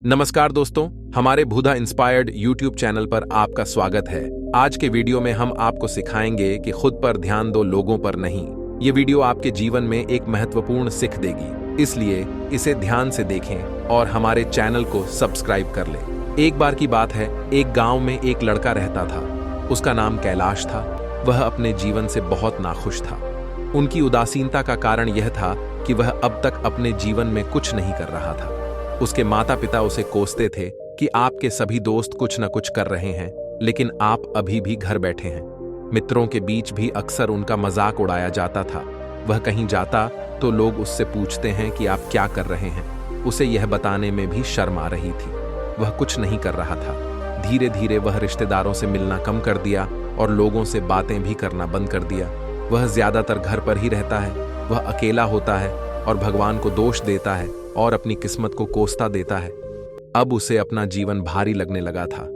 नमस्कार दोस्तों, हमारे बुधा इंस्पायर्ड यूट्यूब चैनल पर आपका स्वागत है। आज के वीडियो में हम आपको सिखाएंगे कि खुद पर ध्यान दो, लोगों पर नहीं। ये वीडियो आपके जीवन में एक महत्वपूर्ण सीख देगी, इसलिए इसे ध्यान से देखें और हमारे चैनल को सब्सक्राइब कर लें। एक बार की बात है, एक गांव में एक लड़का रहता था। उसका नाम कैलाश था। वह अपने जीवन से बहुत नाखुश था। उनकी उदासीनता का कारण यह था कि वह अब तक अपने जीवन में कुछ नहीं कर रहा था। उसके माता पिता उसे कोसते थे कि आपके सभी दोस्त कुछ न कुछ कर रहे हैं, लेकिन आप अभी भी घर बैठे हैं। मित्रों के बीच भी अक्सर उनका मजाक उड़ाया जाता था। वह कहीं जाता तो लोग उससे पूछते हैं कि आप क्या कर रहे हैं। उसे यह बताने में भी शर्म आ रही थी। वह कुछ नहीं कर रहा था। धीरे धीरे वह रिश्तेदारों से मिलना कम कर दिया और लोगों से बातें भी करना बंद कर दिया। वह ज्यादातर घर पर ही रहता है। वह अकेला होता है और भगवान को दोष देता है और अपनी किस्मत को कोसता देता है। अब उसे अपना जीवन भारी लगने लगा था।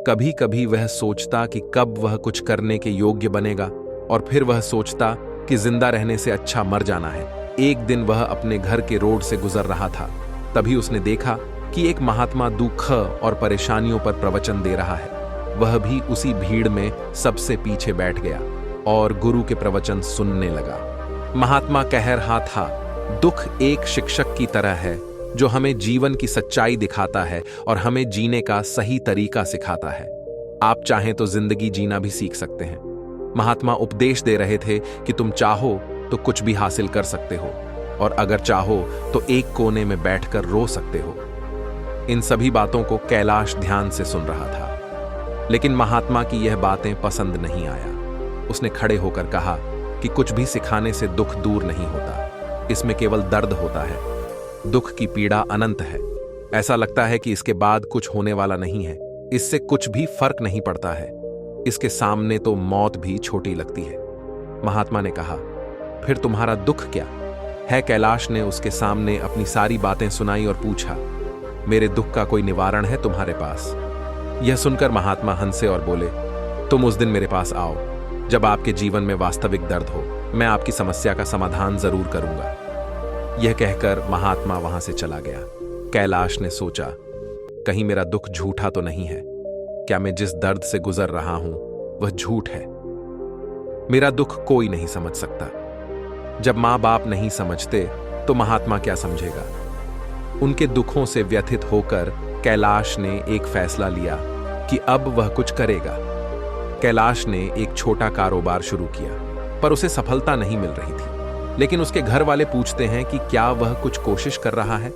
कभी कभी वह सोचता कि कब वह कुछ करने के योग्य बनेगा, और फिर वह सोचता कि जिंदा रहने से अच्छा मर जाना है। एक दिन वह अपने घर के रोड से गुजर रहा था। तभी उसने देखा कि एक महात्मा दुख और परेशानियों पर प्रवचन दे रहा है। वह भी उसी भीड़ में सबसे पीछे बैठ गया और गुरु के प्रवचन सुनने लगा। महात्मा कह रहा था, दुख एक शिक्षक की तरह है जो हमें जीवन की सच्चाई दिखाता है और हमें जीने का सही तरीका सिखाता है। आप चाहें तो जिंदगी जीना भी सीख सकते हैं। महात्मा उपदेश दे रहे थे कि तुम चाहो तो कुछ भी हासिल कर सकते हो, और अगर चाहो तो एक कोने में बैठकर रो सकते हो। इन सभी बातों को कैलाश ध्यान से सुन रहा था, लेकिन महात्मा की यह बातें पसंद नहीं आया। उसने खड़े होकर कहा कि कुछ भी सिखाने से दुख दूर नहीं होता, इसमें केवल दर्द होता है। दुख की पीड़ा अनंत है। ऐसा लगता है कि इसके बाद कुछ होने वाला नहीं है। इससे कुछ भी फर्क नहीं पड़ता है। इसके सामने तो मौत भी छोटी लगती है। महात्मा ने कहा, फिर तुम्हारा दुख क्या है? कैलाश ने उसके सामने अपनी सारी बातें सुनाई और पूछा, मेरे दुख का कोई निवारण है तुम्हारे पास? यह सुनकर महात्मा हंसे और बोले, तुम उस दिन मेरे पास आओ जब आपके जीवन में वास्तविक दर्द हो। मैं आपकी समस्या का समाधान जरूर करूंगा। यह कहकर महात्मा वहां से चला गया। कैलाश ने सोचा, कहीं मेरा दुख झूठा तो नहीं है? क्या मैं जिस दर्द से गुजर रहा हूं वह झूठ है? मेरा दुख कोई नहीं समझ सकता। जब मां बाप नहीं समझते तो महात्मा क्या समझेगा? उनके दुखों से व्यथित होकर कैलाश ने एक फैसला लिया कि अब वह कुछ करेगा। कैलाश ने एक छोटा कारोबार शुरू किया, पर उसे सफलता नहीं मिल रही थी। लेकिन उसके घर वाले पूछते हैं कि क्या वह कुछ कोशिश कर रहा है।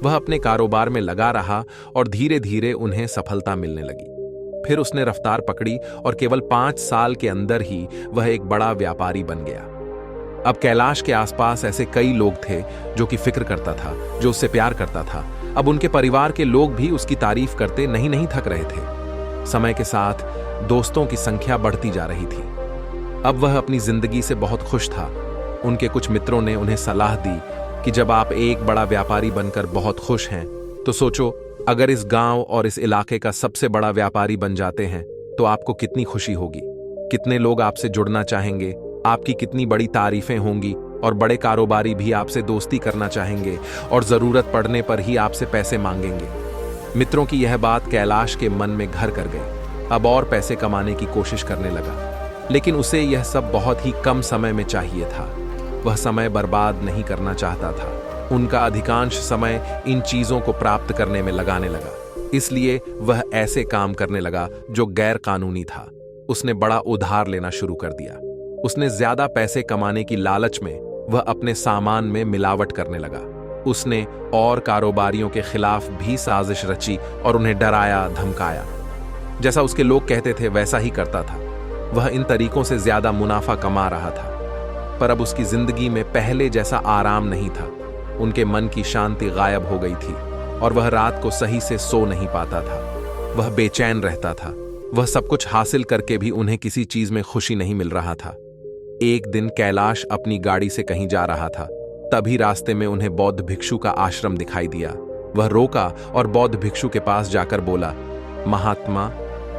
वह अपने कारोबार में लगा रहा और धीरे धीरे उन्हें सफलता मिलने लगी। फिर उसने रफ्तार पकड़ी और केवल 5 साल के अंदर ही वह एक बड़ा व्यापारी बन गया। अब कैलाश के आसपास ऐसे कई लोग थे जो कि फिक्र करता था, जो उससे प्यार करता था। अब उनके परिवार के लोग भी उसकी तारीफ करते नहीं थक रहे थे। समय के साथ दोस्तों की संख्या बढ़ती जा रही थी। अब वह अपनी जिंदगी से बहुत खुश था। उनके कुछ मित्रों ने उन्हें सलाह दी कि जब आप एक बड़ा व्यापारी बनकर बहुत खुश हैं, तो सोचो अगर इस गांव और इस इलाके का सबसे बड़ा व्यापारी बन जाते हैं तो आपको कितनी खुशी होगी। कितने लोग आपसे जुड़ना चाहेंगे, आपकी कितनी बड़ी तारीफें होंगी, और बड़े कारोबारी भी आपसे दोस्ती करना चाहेंगे और जरूरत पड़ने पर ही आपसे पैसे मांगेंगे। मित्रों की यह बात कैलाश के मन में घर कर गई। अब और पैसे कमाने की कोशिश करने लगा, लेकिन उसे यह सब बहुत ही कम समय में चाहिए था। वह समय बर्बाद नहीं करना चाहता था। उनका अधिकांश समय इन चीजों को प्राप्त करने में लगाने लगा। इसलिए वह ऐसे काम करने लगा जो गैर कानूनी था। उसने बड़ा उधार लेना शुरू कर दिया। उसने ज्यादा पैसे कमाने की लालच में वह अपने सामान में मिलावट करने लगा। उसने और कारोबारियों के खिलाफ भी साजिश रची और उन्हें डराया धमकाया। जैसा उसके लोग कहते थे वैसा ही करता था। वह इन तरीकों से ज्यादा मुनाफा कमा रहा था, पर अब उसकी जिंदगी में पहले जैसा आराम नहीं था। उनके मन की शांति गायब हो गई थी और वह रात को सही से सो नहीं पाता था। वह बेचैन रहता था। वह सब कुछ हासिल करके भी उन्हें किसी चीज में खुशी नहीं मिल रहा था। एक दिन कैलाश अपनी गाड़ी से कहीं जा रहा था। तभी रास्ते में उन्हें बौद्ध भिक्षु का आश्रम दिखाई दिया। वह रोका और बौद्ध भिक्षु के पास जाकर बोला, महात्मा,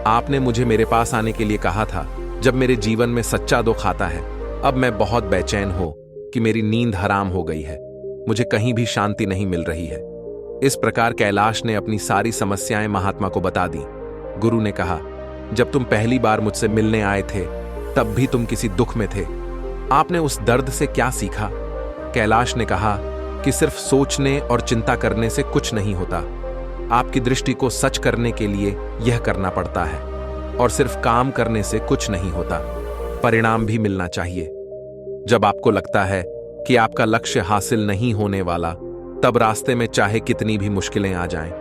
आपने मुझे मेरे पास आने के लिए कहा था जब मेरे जीवन में सच्चा दुख आता है। अब मैं बहुत बेचैन हूं कि मेरी नींद हराम हो गई है। मुझे कहीं भी शांति नहीं मिल रही है। इस प्रकार कैलाश ने अपनी सारी समस्याएं महात्मा को बता दी। गुरु ने कहा, जब तुम पहली बार मुझसे मिलने आए थे तब भी तुम किसी दुख में थे। आपने उस दर्द से क्या सीखा? कैलाश ने कहा कि सिर्फ सोचने और चिंता करने से कुछ नहीं होता। आपकी दृष्टि को सच करने के लिए यह करना पड़ता है, और सिर्फ काम करने से कुछ नहीं होता, परिणाम भी मिलना चाहिए। जब आपको लगता है कि आपका लक्ष्य हासिल नहीं होने वाला, तब रास्ते में चाहे कितनी भी मुश्किलें आ जाएं,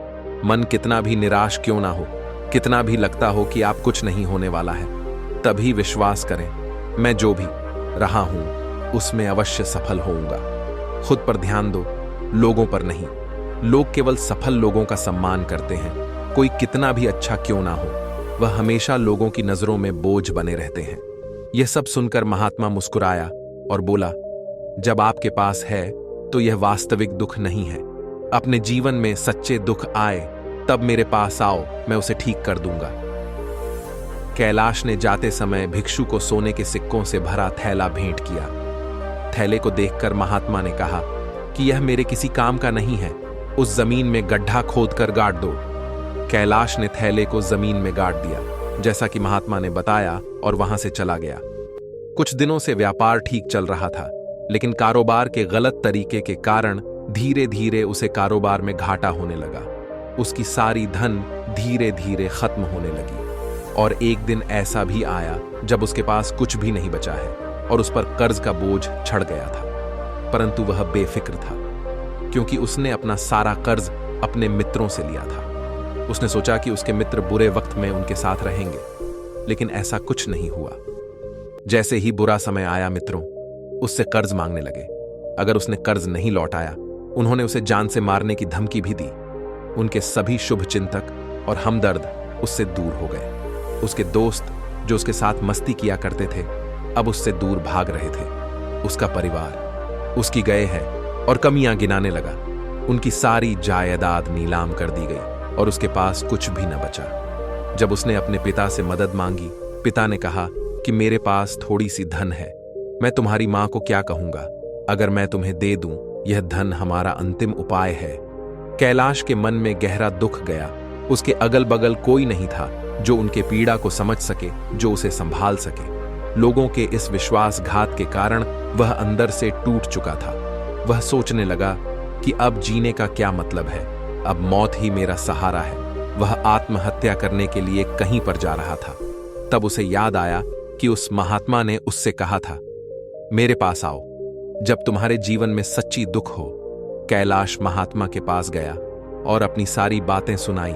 मन कितना भी निराश क्यों ना हो, कितना भी लगता हो कि आप कुछ नहीं होने वाला है, तभी विश्वास करें, मैं जो भी रहा हूं उसमें अवश्य सफल होऊंगा। खुद पर ध्यान दो, लोगों पर नहीं। लोग केवल सफल लोगों का सम्मान करते हैं, कोई कितना भी अच्छा क्यों ना हो, वह हमेशा लोगों की नजरों में बोझ बने रहते हैं। यह सब सुनकर महात्मा मुस्कुराया और बोला, जब आपके पास है तो यह वास्तविक दुख नहीं है। अपने जीवन में सच्चे दुख आए तब मेरे पास आओ, मैं उसे ठीक कर दूंगा। कैलाश ने जाते समय भिक्षु को सोने के सिक्कों से भरा थैला भेंट किया। थैले को देखकर महात्मा ने कहा कि यह मेरे किसी काम का नहीं है, उस जमीन में गड्ढा खोदकर गाड़ दो। कैलाश ने थैले को जमीन में गाड़ दिया, जैसा कि महात्मा ने बताया, और वहां से चला गया। कुछ दिनों से व्यापार ठीक चल रहा था, लेकिन कारोबार के गलत तरीके के कारण धीरे धीरे उसे कारोबार में घाटा होने लगा। उसकी सारी धन धीरे धीरे खत्म होने लगी, और एक दिन ऐसा भी आया जब उसके पास कुछ भी नहीं बचा है और उस पर कर्ज का बोझ चढ़ गया था। परंतु वह बेफिक्र था, क्योंकि उसने अपना सारा कर्ज अपने मित्रों से लिया था। उसने सोचा कि उसके मित्र बुरे वक्त में उनके साथ रहेंगे, लेकिन ऐसा कुछ नहीं हुआ। जैसे ही बुरा समय आया, मित्रों उससे कर्ज मांगने लगे। अगर उसने कर्ज नहीं लौटाया, उन्होंने उसे जान से मारने की धमकी भी दी। उनके सभी शुभ चिंतक और हमदर्द उससे दूर हो गए। उसके दोस्त जो उसके साथ मस्ती किया करते थे, अब उससे दूर भाग रहे थे। उसका परिवार उसकी गए है और कमियां गिनाने लगा। उनकी सारी जायदाद नीलाम कर दी गई और उसके पास कुछ भी न बचा। जब उसने अपने पिता से मदद मांगी, पिता ने कहा कि मेरे पास थोड़ी सी धन है, मैं तुम्हारी मां को क्या कहूंगा? अगर मैं तुम्हें दे दूं, यह धन हमारा अंतिम उपाय है। कैलाश के मन में गहरा दुख गया। उसके अगल बगल कोई नहीं था जो उनके पीड़ा को समझ सके, जो उसे संभाल सके। लोगों के इस विश्वासघात के कारण वह अंदर से टूट चुका था। वह सोचने लगा कि अब जीने का क्या मतलब है, अब मौत ही मेरा सहारा है। वह आत्महत्या करने के लिए कहीं पर जा रहा था। तब उसे याद आया कि उस महात्मा ने उससे कहा था, मेरे पास आओ जब तुम्हारे जीवन में सच्ची दुख हो। कैलाश महात्मा के पास गया और अपनी सारी बातें सुनाई।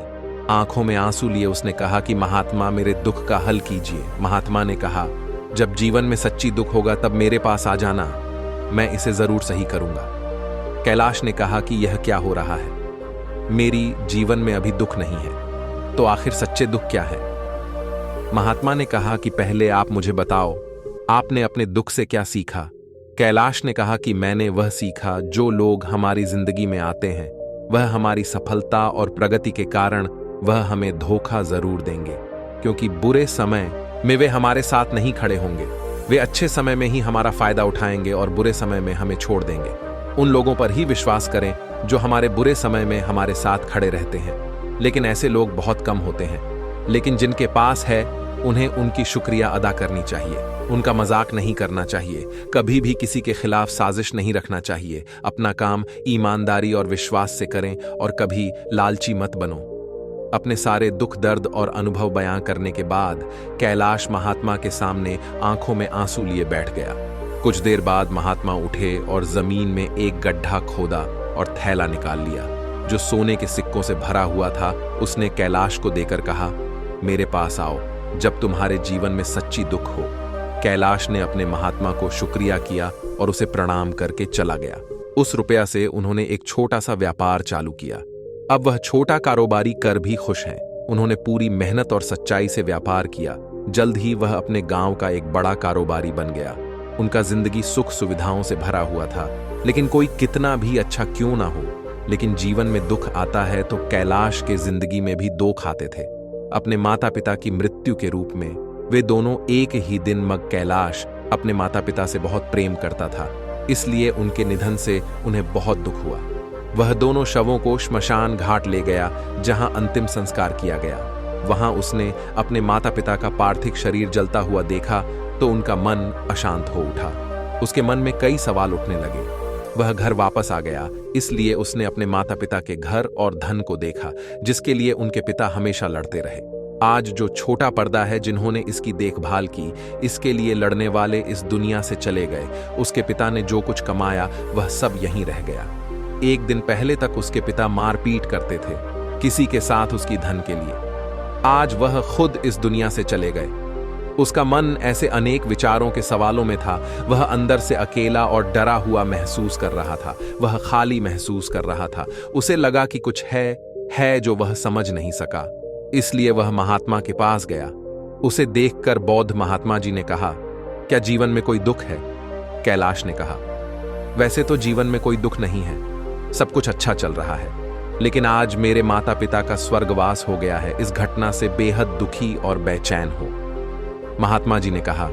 आंखों में आंसू लिए उसने कहा कि महात्मा, मेरे दुख का हल कीजिए। महात्मा ने कहा, जब जीवन में सच्ची दुख होगा तब मेरे पास आ जाना, मैं इसे जरूर सही करूंगा। कैलाश ने कहा कि यह क्या हो रहा है, मेरी जीवन में अभी दुख नहीं है, तो आखिर सच्चे दुख क्या है? महात्मा ने कहा कि पहले आप मुझे बताओ, आपने अपने दुख से क्या सीखा? कैलाश ने कहा कि मैंने वह सीखा, जो लोग हमारी जिंदगी में आते हैं वह हमारी सफलता और प्रगति के कारण वह हमें धोखा जरूर देंगे, क्योंकि बुरे समय में वे हमारे साथ नहीं खड़े होंगे। वे अच्छे समय में ही हमारा फायदा उठाएंगे और बुरे समय में हमें छोड़ देंगे। उन लोगों पर ही विश्वास करें जो हमारे बुरे समय में हमारे साथ खड़े रहते हैं। लेकिन ऐसे लोग बहुत कम होते हैं, लेकिन जिनके पास है उन्हें उनकी शुक्रिया अदा करनी चाहिए। उनका मजाक नहीं करना चाहिए, कभी भी किसी के खिलाफ साजिश नहीं रखना चाहिए। अपना काम ईमानदारी और विश्वास से करें और कभी लालची मत बनो। अपने सारे दुख दर्द और अनुभव बयां करने के बाद कैलाश महात्मा के सामने आंखों में आंसू लिए बैठ गया। कुछ देर बाद महात्मा उठे और जमीन में एक गड्ढा खोदा और थैला निकाल लिया जो सोने के सिक्कों से भरा हुआ था। उसने कैलाश को देकर कहा, मेरे पास आओ जब तुम्हारे जीवन में सच्ची दुख हो। कैलाश ने अपने महात्मा को शुक्रिया किया और उसे प्रणाम करके चला गया। उस रुपया से उन्होंने एक छोटा सा व्यापार चालू किया। अब वह छोटा कारोबारी कर भी खुश हैं। उन्होंने पूरी मेहनत और सच्चाई से व्यापार किया। जल्द ही वह अपने गांव का एक बड़ा कारोबारी बन गया। उनका जिंदगी सुख सुविधाओं से भरा हुआ था। लेकिन कोई कितना भी अच्छा क्यों ना हो, लेकिन जीवन में दुख आता है तो कैलाश के जिंदगी में भी दुख आते थे। अपने माता पिता की मृत्यु के रूप में वे दोनों एक ही दिन मग कैलाश अपने माता पिता से बहुत प्रेम करता था, इसलिए उनके निधन से उन्हें बहुत दुख हुआ। वह दोनों शवों को श्मशान घाट ले गया, जहां अंतिम संस्कार किया गया। वहां उसने अपने माता पिता का पार्थिव शरीर जलता हुआ देखा तो उनका मन अशांत हो उठा। उसके मन में कई सवाल उठने लगे। वह घर वापस आ गया, इसलिए उसने अपने माता पिता के घर और धन को देखा, जिसके लिए उनके पिता हमेशा लड़ते रहे। आज जो छोटा पर्दा है जिन्होंने इसकी देखभाल की, इसके लिए लड़ने वाले इस दुनिया से चले गए। उसके पिता ने जो कुछ कमाया वह सब यहीं रह गया। एक दिन पहले तक उसके पिता मारपीट करते थे किसी के साथ उसकी धन के लिए। आज वह खुद इस दुनिया से चले गए। उसका मन ऐसे अनेक विचारों के सवालों में था। वह अंदर से अकेला और डरा हुआ महसूस कर रहा था। वह खाली महसूस कर रहा था। उसे लगा कि कुछ है जो वह समझ नहीं सका। इसलिए वह महात्मा के पास गया। उसे देखकर बौद्ध महात्मा जी ने कहा, क्या जीवन में कोई दुख है? कैलाश ने कहा, वैसे तो जीवन में कोई दुख नहीं है, सब कुछ अच्छा चल रहा है, लेकिन आज मेरे माता पिता का स्वर्गवास हो गया है। इस घटना से बेहद दुखी और बेचैन हो। महात्मा जी ने कहा,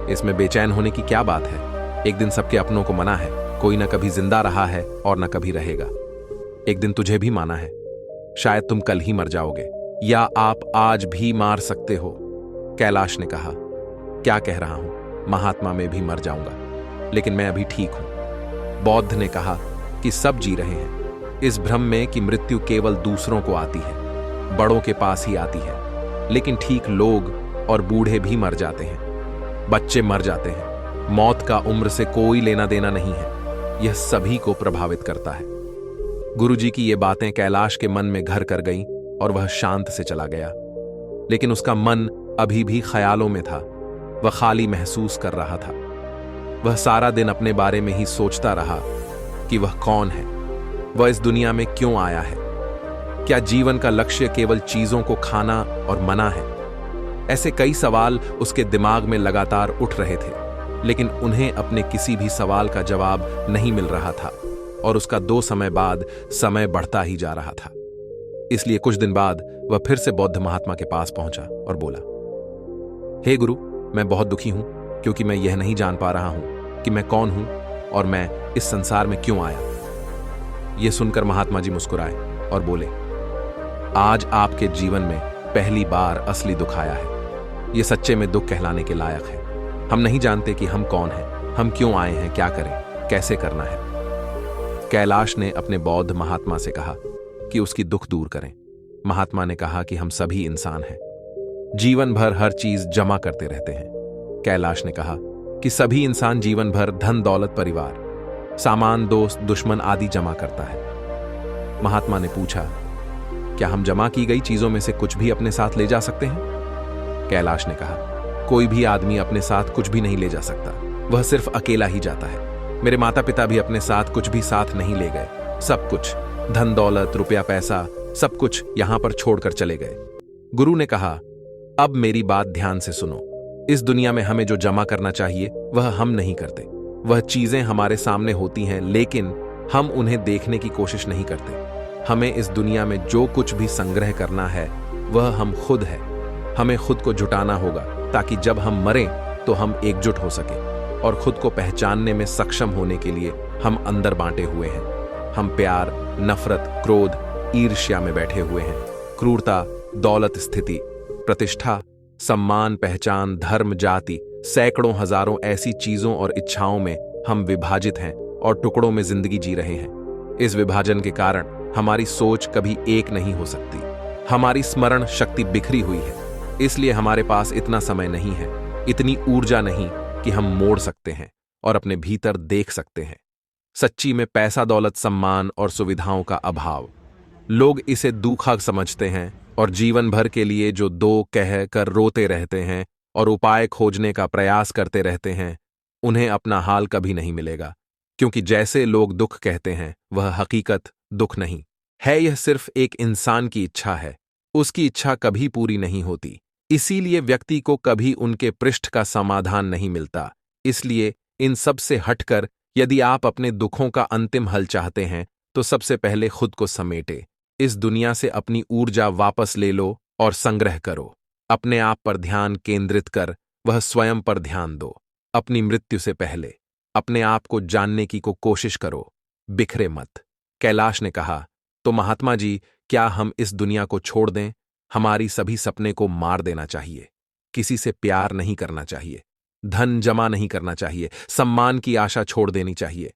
इसमें बेचैन होने की क्या बात है? एक दिन सबके अपनों को मना है। कोई न कभी जिंदा रहा है और न कभी रहेगा। एक दिन तुझे भी माना है। शायद तुम कल ही मर जाओगे, या आप आज भी मार सकते हो। कैलाश ने कहा, क्या कह रहा हूं? महात्मा में भी मर जाऊंगा, लेकिन मैं अभी ठीक हूं। बौद्ध ने कहा कि सब जी रहे हैं इस भ्रम में कि मृत्यु केवल दूसरों को आती है, बड़ों के पास ही आती है। लेकिन ठीक लोग और बूढ़े भी मर जाते हैं, बच्चे मर जाते हैं। मौत का उम्र से कोई लेना देना नहीं है। यह सभी को प्रभावित करता है। गुरुजी की ये बातें कैलाश के मन में घर कर गईं और वह शांत से चला गया। लेकिन उसका मन अभी भी ख्यालों में था। वह खाली महसूस कर रहा था। वह सारा दिन अपने बारे में ही सोचता रहा कि वह कौन है, वह इस दुनिया में क्यों आया है। क्या जीवन का लक्ष्य केवल चीजों को खाना और मना है? ऐसे कई सवाल उसके दिमाग में लगातार उठ रहे थे, लेकिन उन्हें अपने किसी भी सवाल का जवाब नहीं मिल रहा था और उसका 2 समय बाद समय बढ़ता ही जा रहा था। इसलिए कुछ दिन बाद वह फिर से बौद्ध महात्मा के पास पहुंचा और बोला, हे गुरु, मैं बहुत दुखी हूं क्योंकि मैं यह नहीं जान पा रहा हूं कि मैं कौन हूं और मैं इस संसार में क्यों आया। यह सुनकर महात्मा जी मुस्कुराए और बोले, आज आपके जीवन में पहली बार असली दुख आया है। यह सच्चे में दुख कहलाने के लायक है। हम नहीं जानते कि हम कौन हैं, हम क्यों आए हैं, क्या करें, कैसे करना है। कैलाश ने अपने बौद्ध महात्मा से कहा कि उसकी दुख दूर करें। महात्मा ने कहा कि हम सभी इंसान हैं, जीवन भर हर चीज जमा करते रहते हैं। कैलाश ने कहा कि सभी इंसान जीवन भर धन दौलत, परिवार, सामान, दोस्त, दुश्मन आदि जमा करता है। महात्मा ने पूछा, क्या हम जमा की गई चीजों में से कुछ भी अपने साथ ले जा सकते हैं? कैलाश ने कहा, कोई भी आदमी अपने साथ कुछ भी नहीं ले जा सकता, वह सिर्फ अकेला ही जाता है। मेरे माता पिता भी अपने साथ कुछ भी साथ नहीं ले गए। सब कुछ, धन दौलत, रुपया पैसा, सब कुछ यहां पर छोड़कर चले गए। गुरु ने कहा, अब मेरी बात ध्यान से सुनो। इस दुनिया में हमें जो जमा करना चाहिए वह हम नहीं करते। वह चीजें हमारे सामने होती हैं, लेकिन हम उन्हें देखने की कोशिश नहीं करते। हमें इस दुनिया में जो कुछ भी संग्रह करना है वह हम खुद है। हमें खुद को जुटाना होगा ताकि जब हम मरें तो हम एकजुट हो सके, और खुद को पहचानने में सक्षम होने के लिए हम अंदर बांटे हुए हैं। हम प्यार, नफरत, क्रोध, ईर्ष्या में बैठे हुए हैं। क्रूरता, दौलत, स्थिति, प्रतिष्ठा, सम्मान, पहचान, धर्म, जाति, सैकड़ों हजारों ऐसी चीजों और इच्छाओं में हम विभाजित हैं और टुकड़ों में जिंदगी जी रहे हैं। इस विभाजन के कारण हमारी सोच कभी एक नहीं हो सकती। हमारी स्मरण शक्ति बिखरी हुई है। इसलिए हमारे पास इतना समय नहीं है, इतनी ऊर्जा नहीं कि हम मोड़ सकते हैं और अपने भीतर देख सकते हैं। सच्ची में पैसा, दौलत, सम्मान और सुविधाओं का अभाव। लोग इसे दुखा समझते हैं और जीवन भर के लिए जो दो कह कर रोते रहते हैं और उपाय खोजने का प्रयास करते रहते हैं, उन्हें अपना हाल कभी नहीं मिलेगा। क्योंकि जैसे लोग दुख कहते हैं वह हकीकत दुख नहीं है। यह सिर्फ एक इंसान की इच्छा है। उसकी इच्छा कभी पूरी नहीं होती। इसीलिए व्यक्ति को कभी उनके पृष्ठ का समाधान नहीं मिलता। इसलिए इन सब से हटकर यदि आप अपने दुखों का अंतिम हल चाहते हैं तो सबसे पहले खुद को समेटे। इस दुनिया से अपनी ऊर्जा वापस ले लो और संग्रह करो। अपने आप पर ध्यान केंद्रित कर वह स्वयं पर ध्यान दो। अपनी मृत्यु से पहले अपने आप को जानने की कोशिश करो। बिखरे मत। कैलाश ने कहा, तो महात्मा जी, क्या हम इस दुनिया को छोड़ दें? हमारी सभी सपने को मार देना चाहिए। किसी से प्यार नहीं करना चाहिए, धन जमा नहीं करना चाहिए, सम्मान की आशा छोड़ देनी चाहिए।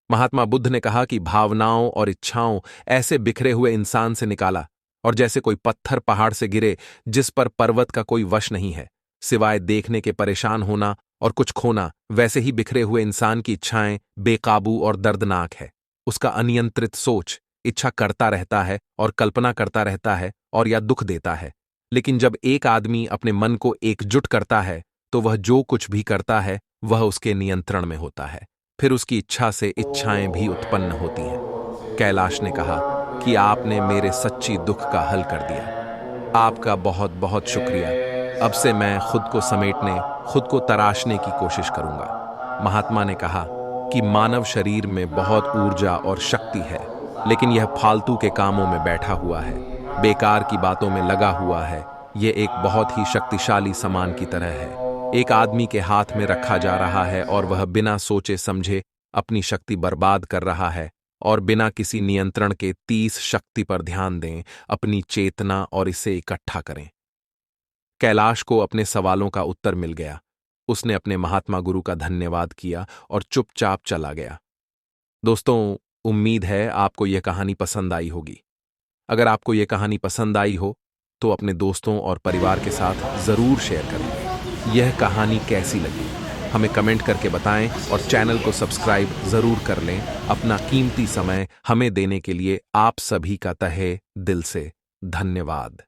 महात्मा बुद्ध ने कहा कि भावनाओं और इच्छाओं ऐसे बिखरे हुए इंसान से निकाला और जैसे कोई पत्थर पहाड़ से गिरे जिस पर पर्वत का कोई वश नहीं है, सिवाय देखने के परेशान होना और कुछ खोना, वैसे ही बिखरे हुए इंसान की इच्छाएं बेकाबू और दर्दनाक है। उसका अनियंत्रित सोच इच्छा करता रहता है और कल्पना करता रहता है और या दुख देता है। लेकिन जब एक आदमी अपने मन को एकजुट करता है तो वह जो कुछ भी करता है वह उसके नियंत्रण में होता है। फिर उसकी इच्छा से इच्छाएं भी उत्पन्न होती हैं। कैलाश ने कहा कि आपने मेरे सच्ची दुख का हल कर दिया। आपका बहुत बहुत शुक्रिया। अब से मैं खुद को समेटने, खुद को तराशने की कोशिश करूंगा। महात्मा ने कहा कि मानव शरीर में बहुत ऊर्जा और शक्ति है, लेकिन यह फालतू के कामों में बैठा हुआ है, बेकार की बातों में लगा हुआ है। यह एक बहुत ही शक्तिशाली सामान की तरह है। एक आदमी के हाथ में रखा जा रहा है और वह बिना सोचे समझे अपनी शक्ति बर्बाद कर रहा है और बिना किसी नियंत्रण के 30 शक्ति पर ध्यान दें, अपनी चेतना और इसे इकट्ठा करें। कैलाश को अपने सवालों का उत्तर मिल गया। उसने अपने महात्मा गुरु का धन्यवाद किया और चुपचाप चला गया। दोस्तों, उम्मीद है आपको यह कहानी पसंद आई होगी। अगर आपको यह कहानी पसंद आई हो तो अपने दोस्तों और परिवार के साथ जरूर शेयर करें। यह कहानी कैसी लगी हमें कमेंट करके बताएं और चैनल को सब्सक्राइब जरूर कर लें। अपना कीमती समय हमें देने के लिए आप सभी का तहे दिल से धन्यवाद।